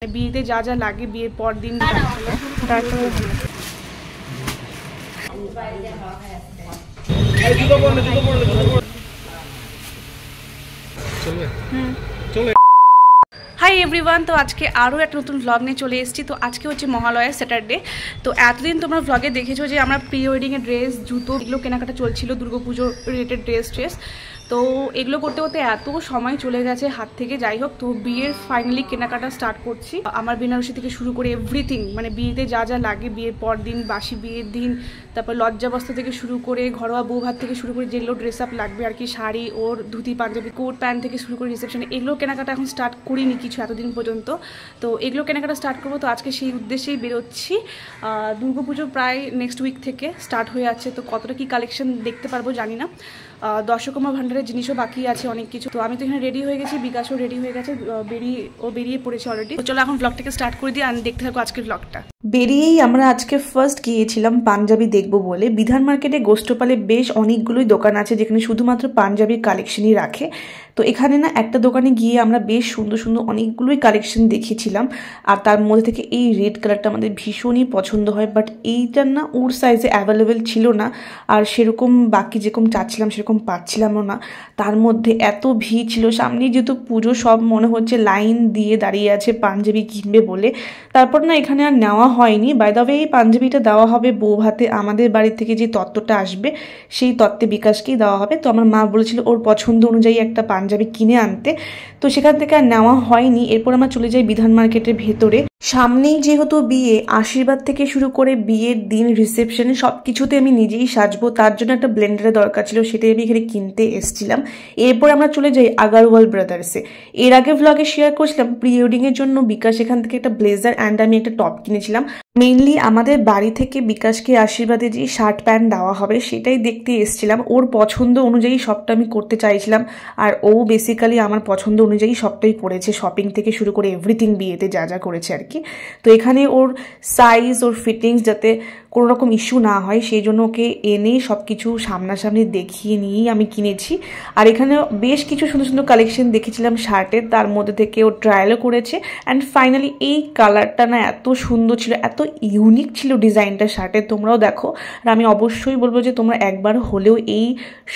বিয়েতে যা যা লাগে বিয়ের পর দিন হাই এভরিওয়ান। তো আজকে আরও একটা নতুন ভ্লগ নিয়ে চলে এসেছি। তো আজকে হচ্ছে মহালয়া স্যাটারডে। তো এতদিন তোমরা ভ্লগে দেখেছো যে আমরা প্রি ওয়েডিংয়ের ড্রেস, জুতো এগুলো কেনাকাটা চলছিল, দুর্গাপুজো রিলেটেড ড্রেস। তো এগুলো করতে করতে এত সময় চলে গেছে হাত থেকে। যাই হোক, তো বিয়ের ফাইনালি কেনাকাটা স্টার্ট করছি। আমার বেনারসি থেকে শুরু করে এভরিথিং, মানে বিয়েতে যা যা লাগে বিয়ের পর দিন, বাসি বিয়ের দিন, তারপর লজ্জাবস্ত্র থেকে শুরু করে ঘরোয়া বৌভাত থেকে শুরু করে যেগুলো ড্রেস আপ লাগবে আর কি, শাড়ি ওর ধুতি পাঞ্জাবি কোট প্যান্ট থেকে শুরু করে রিসেপশনে, এগুলো কেনাকাটা এখন স্টার্ট করিনি কিছু এতদিন পর্যন্ত। তো এগুলো কেনাকাটা স্টার্ট করবো। তো আজকে সেই উদ্দেশ্যেই বেরোচ্ছি। দুর্গাপুজো প্রায় নেক্সট উইক থেকে স্টার্ট হয়ে যাচ্ছে। তো কতটা কি কালেকশন দেখতে পারবো জানি না। দর্শকমা ভান্ডারের জিনিসও বাকি আছে অনেক কিছু। তো আমি তো এখানে রেডি হয়ে গেছি, বিকাশও রেডি হয়ে গেছে, বেরিয়ে পড়েছে অলরেডি। তো চলো এখন ব্লগটাকে স্টার্ট করে দিই আর দেখতে থাকো আজকের ব্লগটা। বেরিয়েই আমরা আজকে ফার্স্ট গিয়েছিলাম পাঞ্জাবি দেখবো বলে। বিধান মার্কেটে গোষ্ঠপালে বেশ অনেকগুলোই দোকান আছে যেখানে শুধুমাত্র পাঞ্জাবির কালেকশনই রাখে। তো এখানে না একটা দোকানে গিয়ে আমরা বেশ সুন্দর সুন্দর অনেকগুলোই কালেকশন দেখেছিলাম। আর তার মধ্যে থেকে এই রেড কালারটা আমাদের ভীষণই পছন্দ হয়, বাট এইটা না ওর সাইজে অ্যাভেলেবেল ছিল না। আর সেরকম বাকি যেরকম চাচ্ছিলাম সেরকম পাচ্ছিলামও না। তার মধ্যে এত ভিড় ছিল, সামনেই যেহেতু পুজো, সব মনে হচ্ছে লাইন দিয়ে দাঁড়িয়ে আছে পাঞ্জাবি কিনবে বলে। তারপর না এখানে আর নেওয়া হয়নি। বাই দ্য ওয়ে, এই পাঞ্জাবিটা দেওয়া হবে বৌভাতে, আমাদের বাড়ি থেকে যে তত্ত্বটা আসবে সেই তত্ত্বে বিকাশকেই দেওয়া হবে। তো আমার মা বলেছিল ওর পছন্দ অনুযায়ী একটা পাঞ্জাবি কিনে আনতে। তো সেখান থেকে আর নেওয়া হয়নি। এরপর আমরা চলে যাই বিধান মার্কেটের ভেতরে। সামনেই যেহেতু বিয়ে, আশীর্বাদ থেকে শুরু করে বিয়ের দিন রিসেপশনে সব কিছুতে আমি নিজেই সাজবো, তার জন্য একটা ব্লেন্ডারের দরকার ছিল, সেটাই আমি এখানে কিনতে এসেছিলাম। এরপর আমরা চলে যাই আগারওয়াল ব্রাদার্সে। এর আগে ভ্লগে শেয়ার করছিলাম প্রি ওয়েডিংয়ের জন্য বিকাশ এখান থেকে একটা ব্লেজার অ্যান্ড আমি একটা টপ কিনেছিলাম। মেইনলি আমাদের বাড়ি থেকে বিকাশকে আশীর্বাদে যে শার্ট প্যান্ট দেওয়া হবে সেটাই দেখতে এসেছিলাম। ওর পছন্দ অনুযায়ী সবটা আমি করতে চাইছিলাম, আর ও বেসিক্যালি আমার পছন্দ অনুযায়ী সবটাই করেছে, শপিং থেকে শুরু করে এভরিথিং বিয়েতে যা যা করেছে আর কি। তো এখানে ওর সাইজ, ওর ফিটিংস যাতে কোনো রকম ইস্যু না হয় সেই জন্য ওকে এনে সব কিছু সামনাসামনি দেখিয়ে নিয়েই আমি কিনেছি। আর এখানে বেশ কিছু সুন্দর সুন্দর কালেকশন দেখেছিলাম শার্টের, তার মধ্যে থেকে ও ট্রায়ালও করেছে। অ্যান্ড ফাইনালি এই কালারটা না এত সুন্দর ছিল, এত ইউনিক ছিল ডিজাইনটা শার্টের, তোমরাও দেখো। আর আমি অবশ্যই বলবো যে তোমরা একবার হলেও এই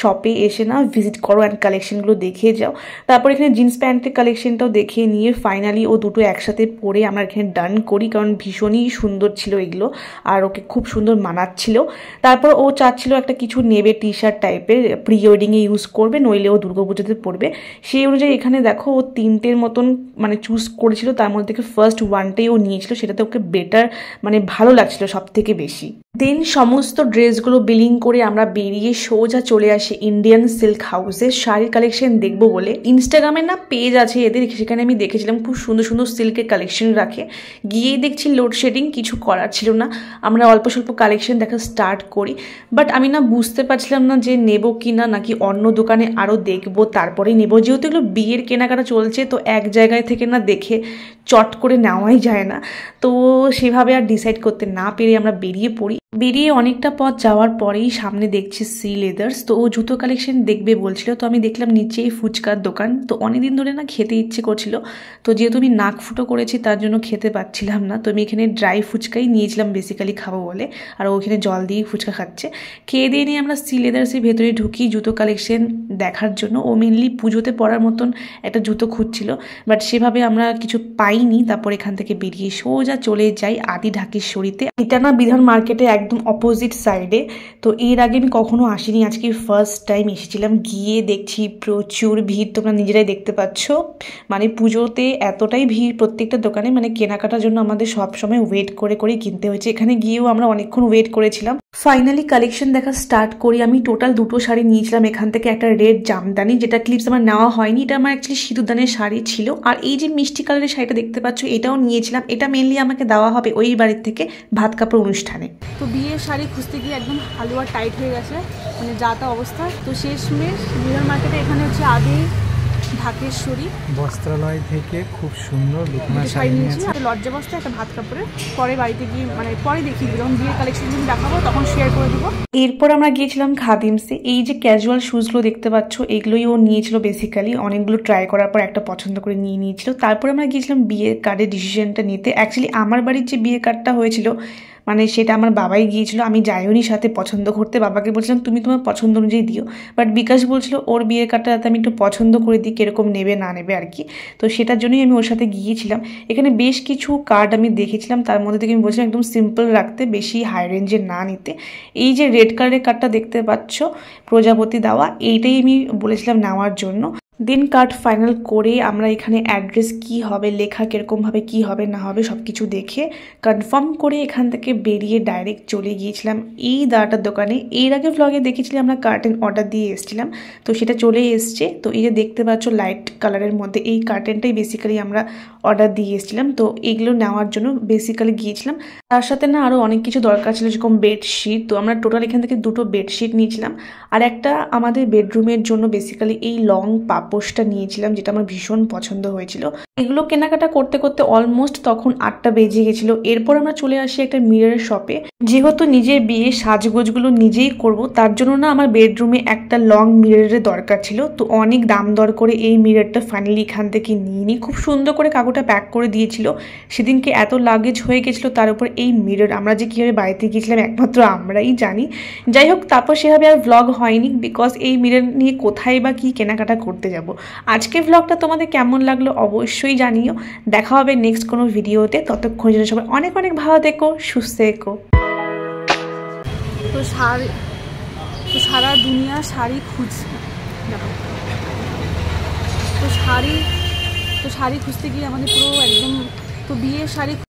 শপে এসে না ভিজিট করো অ্যান্ড কালেকশনগুলো দেখে যাও। তারপর এখানে জিন্স প্যান্টের কালেকশনটাও দেখে নিয়ে ফাইনালি ও দুটো একসাথে পরে আমরা এখানে ডান করি, কারণ ভীষণই সুন্দর ছিল এগুলো আর ওকে খুব সুন্দর মানাচ্ছিল। তারপর ও চাচ্ছিল একটা কিছু নেবে টি শার্ট টাইপের, প্রি ওয়েডিংয়ে ইউজ করবে, নইলে ও দুর্গাপুজোতে পরবে। সেই অনুযায়ী এখানে দেখো ও তিনটের মতন মানে চুজ করেছিল, তার মধ্যে থেকে ফার্স্ট ওয়ানটাই ও নিয়েছিল, সেটাতে ওকে বেটার মানে ভালো লাগছিল সব থেকে বেশি। দেন সমস্ত ড্রেসগুলো বিলিং করে আমরা বেরিয়ে সোজা চলে আসি ইন্ডিয়ান সিল্ক হাউসে শাড়ির কালেকশন দেখবো বলে। ইনস্টাগ্রামে না পেজ আছে এদের, সেখানে আমি দেখেছিলাম খুব সুন্দর সুন্দর সিল্কের কালেকশন রাখে। গিয়েই দেখছি লোডশেডিং, কিছু করার ছিল না, আমরা অল্প স্বল্প কালেকশন দেখা স্টার্ট করি। বাট আমি না বুঝতে পারছিলাম না যে নেবো কি না, নাকি অন্য দোকানে আরও দেখবো তারপরেই নেবো। যেহেতু এগুলো বিয়ের কেনাকাটা চলছে, তো এক জায়গায় থেকে না দেখে চট করে নেওয়াই যায় না। তো সেভাবে আর ডিসাইড করতে না পেরে আমরা বেরিয়ে পড়ি। বেরিয়ে অনেকটা পথ যাওয়ার পরেই সামনে দেখছি সি লেদার্স। তো ও জুতো কালেকশন দেখবে বলছিল, তো আমি দেখলাম নিচেই ফুচকার দোকান। তো অনেকদিন ধরে না খেতে ইচ্ছে করছিল, তো যেহেতু আমি নাক ফুটো করেছি তার জন্য খেতে পাচ্ছিলাম না। তো আমি এখানে ড্রাই ফুচকাই নিয়েছিলাম বেসিক্যালি খাবো বলে, আর ওখানে জল দিয়েই ফুচকা খাচ্ছে। খেয়ে দিয়ে নিয়ে আমরা সি লেদার্সের ভেতরে ঢুকি জুতো কালেকশন দেখার জন্য। ও মেনলি পুজোতে পরার মতন একটা জুতো খুঁজছিল, বাট সেভাবে আমরা কিছু পাইনি। তারপর এখান থেকে বেরিয়ে সোজা চলে যাই আদি ঢাকেশ্বরীতে। এটা না বিধান মার্কেটে একদম অপোজিট সাইডে। তো এর আগে আমি কখনো আসিনি, আজকে ফার্স্ট টাইম এসেছিলাম। গিয়ে দেখছি প্রচুর ভিড়, তোমরা নিজেরাই দেখতে পাচ্ছ। মানে পুজোতে এতটাই ভিড় প্রত্যেকটা দোকানে, মানে কেনাকাটার জন্য আমাদের সবসময় ওয়েট করে করে কিনতে হয়েছে। এখানে গিয়েও আমরা অনেকক্ষণ ওয়েট করেছিলাম। ফাইনালি কালেকশন দেখা স্টার্ট করি। আমি টোটাল দুটো শাড়ি নিয়েছিলাম এখান থেকে, একটা রেড জামদানি, যেটা ক্লিপস আমার নেওয়া হয়নি, এটা আমার অ্যাকচুয়ালি সিঁদুরদানের শাড়ি ছিল। আর এই যে মিষ্টি কালারের শাড়িটা দেখতে পাচ্ছ এটাও নিয়েছিলাম, এটা মেনলি আমাকে দেওয়া হবে ওই বাড়ির থেকে ভাত কাপড় অনুষ্ঠানে। তো বিয়ের শাড়ি খুঁজতে গিয়ে একদম হালুয়া টাইট হয়ে গেছে, মানে যা তা অবস্থা। তো শেষমেশ বিধান মার্কেটে এখানে হচ্ছে আদি ঢাকেশ্বরী বস্ত্রালয় থেকে খুব সুন্দর দুখানা শাড়ি নিয়েছি। একটা লজ্জা বস্তা, একটা ভাত কাপড়ে, পরে বাড়িতে গিয়ে মানে পরে দেখিয়ে দেবো, যখন বিয়ের কালেকশন দেখাবো তখন শেয়ার করে দেবো। এরপর আমরা গিয়েছিলাম খাদিমসে। এই যে ক্যাজুয়াল শুজগুলো দেখতে পাচ্ছ, এগুলোই ও নিয়েছিল বেসিক্যালি। অনেকগুলো ট্রাই করার পর একটা পছন্দ করে নিয়ে নিয়েছিল। তারপর আমরা গিয়েছিলাম বিয়ের কার্ডের ডিসিশনটা নিতে। অ্যাকচুয়ালি আমার বাড়ির যে বিয়ের কার্ডটা হয়েছিল মানে সেটা আমার বাবাই গিয়েছিল, আমি যাইওনি সাথে পছন্দ করতে। বাবাকে বলছিলাম তুমি তোমার পছন্দ অনুযায়ী দিও, বাট বিকাশ বলছিল ওর বিয়ের কার্ডটা যাতে আমি একটু পছন্দ করে দিই, কীরকম নেবে না নেবে আর কি। তো সেটার জন্যই আমি ওর সাথে গিয়েছিলাম। এখানে বেশ কিছু কার্ড আমি দেখেছিলাম, তার মধ্যে থেকে আমি বলছিলাম একদম সিম্পল রাখতে, বেশি হাই রেঞ্জের না নিতে। এই যে রেড কালারের কার্ডটা দেখতে পাচ্ছ প্রজাপতি দেওয়া, এইটাই আমি বলেছিলাম নেওয়ার জন্য। দেন কার্ড ফাইনাল করে আমরা এখানে অ্যাড্রেস কি হবে, লেখা কীরকমভাবে কি হবে না হবে সব কিছু দেখে কনফার্ম করে এখান থেকে বেরিয়ে ডাইরেক্ট চলে গিয়েছিলাম এই দাদাটার দোকানে। এর আগে ভ্লগে দেখেছিলাম আমরা কার্টেন অর্ডার দিয়ে এসেছিলাম, তো সেটা চলে এসছে। তো এই যে দেখতে পাচ্ছ লাইট কালারের মধ্যে এই কার্টেনটাই বেসিক্যালি আমরা অর্ডার দিয়ে এসেছিলাম। তো এইগুলো নেওয়ার জন্য বেসিক্যালি গিয়েছিলাম। তার সাথে না আরও অনেক কিছু দরকার ছিল, যেরকম বেডশিট। তো আমরা টোটাল এখান থেকে 2টো বেডশিট নিয়েছিলাম, আর একটা আমাদের বেডরুমের জন্য বেসিক্যালি এই লং পাপোশটা নিয়েছিলাম, যেটা আমার ভীষণ পছন্দ হয়েছিল। এগুলো কেনাকাটা করতে করতে অলমোস্ট তখন 8টা বেজে গেছিল। এরপর আমরা চলে আসি একটা মিররের শপে। যেহেতু নিজের বিয়ে সাজগোজগুলো নিজেই করব, তার জন্য না আমার বেডরুমে একটা লং মিররের দরকার ছিল। তো অনেক দাম দর করে এই মিররটা ফাইনালি এখান থেকে নিয়ে নিই। খুব সুন্দর করে কাগজটা প্যাক করে দিয়েছিল। সেদিনকে এত লাগেজ হয়ে গেছিলো, তার উপর এই মিরর আমরা যে কীভাবে বাড়িতে গিয়েছিলাম একমাত্র আমরাই জানি। যাই হোক, তারপর সেভাবে আর ভ্লগ হয়নি, বিকজ এই মিরর নিয়ে কোথায় বা কী কেনাকাটা করতে যাব। আজকে ভ্লগটা তোমাদের কেমন লাগলো অবশ্যই জানিও। দেখা হবে নেক্সট কোনো ভিডিওতে। ততক্ষণ জন্য সবাই অনেক অনেক ভালো থেকো, সুস্থ থেকো। তো সারা দুনিয়া শাড়ি খুঁজছে, তো শাড়ি খুঁজতে গিয়ে আমাদের পুরো একদম, তো বিয়ের শাড়ি